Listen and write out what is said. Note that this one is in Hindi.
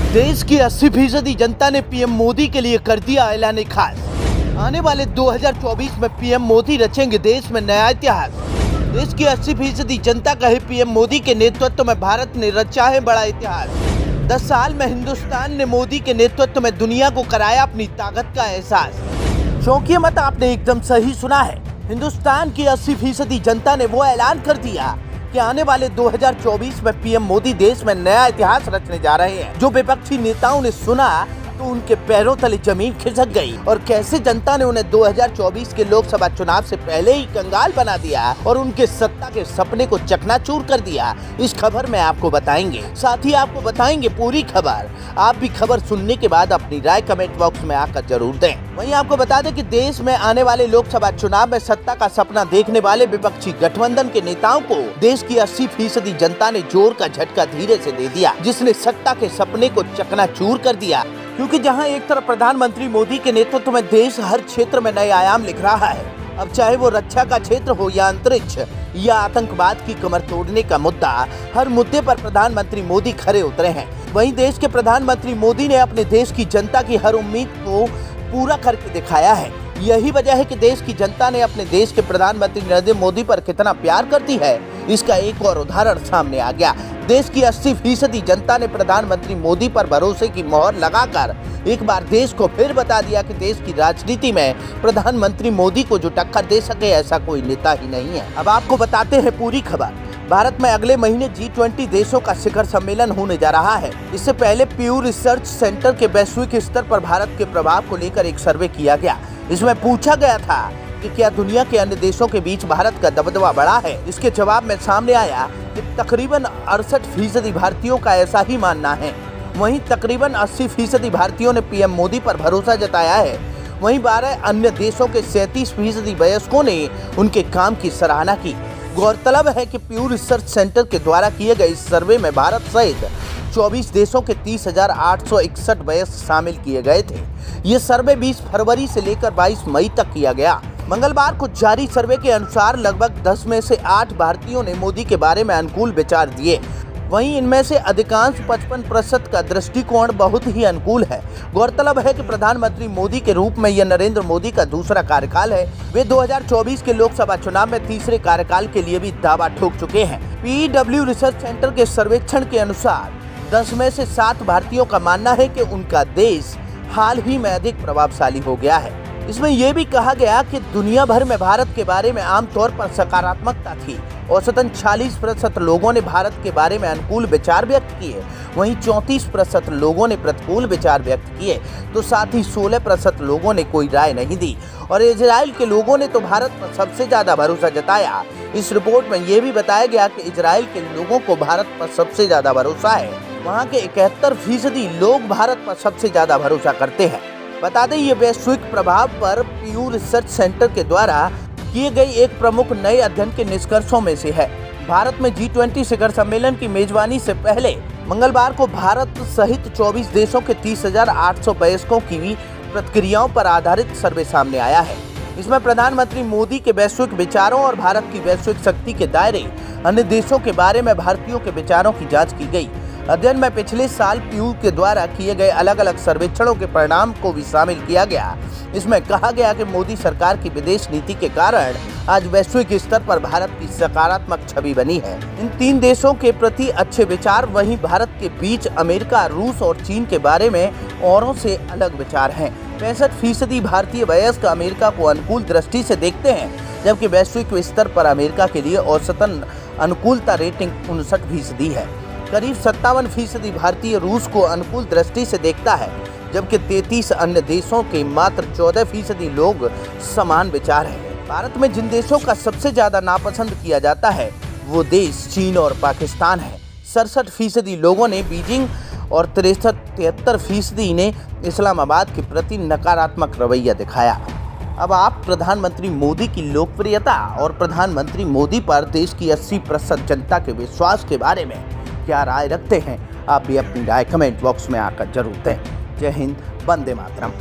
देश की 80% जनता ने पीएम मोदी के लिए कर दिया ऐलान खास। आने वाले 2024 में पीएम मोदी रचेंगे देश में नया इतिहास। देश की 80% जनता कहे पीएम मोदी के नेतृत्व में भारत ने रचा है बड़ा इतिहास। 10 साल में हिंदुस्तान ने मोदी के नेतृत्व में दुनिया को कराया अपनी ताकत का एहसास। चौंकिए मत, आपने एकदम सही सुना है। हिंदुस्तान की 80% जनता ने वो ऐलान कर दिया कि आने वाले 2024 में पीएम मोदी देश में नया इतिहास रचने जा रहे हैं। जो विपक्षी नेताओं ने सुना तो उनके पैरों तले जमीन खिसक गई और कैसे जनता ने उन्हें 2024 के लोकसभा चुनाव से पहले ही कंगाल बना दिया और उनके सत्ता के सपने को चकनाचूर कर दिया। इस खबर में आपको बताएंगे, साथ ही आपको बताएंगे पूरी खबर। आप भी खबर सुनने के बाद अपनी राय कमेंट बॉक्स में आकर जरूर दें। वहीं आपको बता दें कि देश में आने वाले लोकसभा चुनाव में सत्ता का सपना देखने वाले विपक्षी गठबंधन के नेताओं को देश की 80% जनता ने जोर का झटका धीरे से दे दिया, जिसने सत्ता के सपने को चकनाचूर कर दिया। क्योंकि जहां एक तरफ प्रधानमंत्री मोदी के नेतृत्व में देश हर क्षेत्र में नए आयाम लिख रहा है, अब चाहे वो रक्षा का क्षेत्र हो या अंतरिक्ष या आतंकवाद की कमर तोड़ने का मुद्दा, हर मुद्दे पर प्रधानमंत्री मोदी खरे उतरे हैं। वहीं देश के प्रधानमंत्री मोदी ने अपने देश की जनता की हर उम्मीद को पूरा करके दिखाया है। यही वजह है कि देश की जनता ने अपने देश के प्रधानमंत्री नरेंद्र मोदी पर कितना प्यार करती है, इसका एक और उदाहरण सामने आ गया। देश की 80% जनता ने प्रधानमंत्री मोदी पर भरोसे की मोहर लगाकर एक बार देश को फिर बता दिया कि देश की राजनीति में प्रधानमंत्री मोदी को जो टक्कर दे सके ऐसा कोई नेता ही नहीं है। अब आपको बताते हैं पूरी खबर। भारत में अगले महीने G20 देशों का शिखर सम्मेलन होने जा रहा है। इससे पहले प्यू रिसर्च सेंटर के वैश्विक स्तर पर भारत के प्रभाव को लेकर एक सर्वे किया गया। इसमें पूछा गया था कि क्या दुनिया के अन्य देशों के बीच भारत का दबदबा बढ़ा है। इसके जवाब में सामने आया कि तकरीबन 68% भारतीयों का ऐसा ही मानना है। वहीं तकरीबन 80% भारतीयों ने पीएम मोदी पर भरोसा जताया है। वहीं 12 अन्य देशों के 37% वयस्कों ने उनके काम की सराहना की। गौरतलब है कि प्यू रिसर्च सेंटर के द्वारा किए गए इस सर्वे में भारत सहित 24 देशों के 30,861 वयस्क शामिल किए गए थे। ये सर्वे 20 फरवरी से लेकर 22 मई तक किया गया। मंगलवार को जारी सर्वे के अनुसार लगभग 10 में से 8 भारतीयों ने मोदी के बारे में अनुकूल विचार दिए। वहीं इनमें से अधिकांश 55% का दृष्टिकोण बहुत ही अनुकूल है। गौरतलब है कि प्रधानमंत्री मोदी के रूप में यह नरेंद्र मोदी का दूसरा कार्यकाल है। वे 2024 के लोकसभा चुनाव में तीसरे कार्यकाल के लिए भी दावा ठोक चुके हैं। PW रिसर्च सेंटर के सर्वेक्षण के अनुसार 10 में से 7 भारतीयों का मानना है कि उनका देश हाल ही में अधिक प्रभावशाली हो गया है। इसमें यह भी कहा गया कि दुनिया भर में भारत के बारे में आमतौर पर सकारात्मकता थी। औसतन 46% लोगों ने भारत के बारे में अनुकूल विचार व्यक्त किए। वहीं 34% लोगों ने प्रतिकूल विचार व्यक्त किए, तो साथ ही 16% लोगों ने कोई राय नहीं दी। और इजराइल के लोगों ने तो भारत पर सबसे ज्यादा भरोसा जताया। इस रिपोर्ट में यह भी बताया गया कि इजराइल के लोगों को भारत पर सबसे ज्यादा भरोसा है। वहाँ के 71% लोग भारत पर सबसे ज्यादा भरोसा करते हैं। बता दें, ये वैश्विक प्रभाव पर प्यू रिसर्च सेंटर के द्वारा किए गए एक प्रमुख नए अध्ययन के निष्कर्षों में से है। भारत में G20 शिखर सम्मेलन की मेजबानी से पहले मंगलवार को भारत सहित 24 देशों के 30,800 वयस्कों की प्रतिक्रियाओं पर आधारित सर्वे सामने आया है। इसमें प्रधानमंत्री मोदी के वैश्विक विचारों और भारत की वैश्विक शक्ति के दायरे अन्य देशों के बारे में भारतीयों के विचारों की जाँच की गई। अध्ययन में पिछले साल प्यू के द्वारा किए गए अलग अलग सर्वेक्षणों के परिणाम को भी शामिल किया गया। इसमें कहा गया कि मोदी सरकार की विदेश नीति के कारण आज वैश्विक स्तर पर भारत की सकारात्मक छवि बनी है। इन 3 देशों के प्रति अच्छे विचार, वहीं भारत के बीच अमेरिका, रूस और चीन के बारे में औरों से अलग विचार हैं। 65% भारतीय वयस्क अमेरिका को अनुकूल दृष्टि से देखते हैं, जबकि वैश्विक स्तर पर अमेरिका के लिए औसतन अनुकूलता रेटिंग 59% है। करीब 57% भारतीय रूस को अनुकूल दृष्टि से देखता है, जबकि 33 अन्य देशों के मात्र 14% लोग समान विचार हैं। भारत में जिन देशों का सबसे ज्यादा नापसंद किया जाता है वो देश चीन और पाकिस्तान है। 67% लोगों ने बीजिंग और 73% ने इस्लामाबाद के प्रति नकारात्मक रवैया दिखाया। अब आप प्रधानमंत्री मोदी की लोकप्रियता और प्रधानमंत्री मोदी पर देश की 80% जनता के विश्वास के बारे में क्या राय रखते हैं? आप भी अपनी राय कमेंट बॉक्स में आकर जरूर दें। जय हिंद, वंदे मातरम।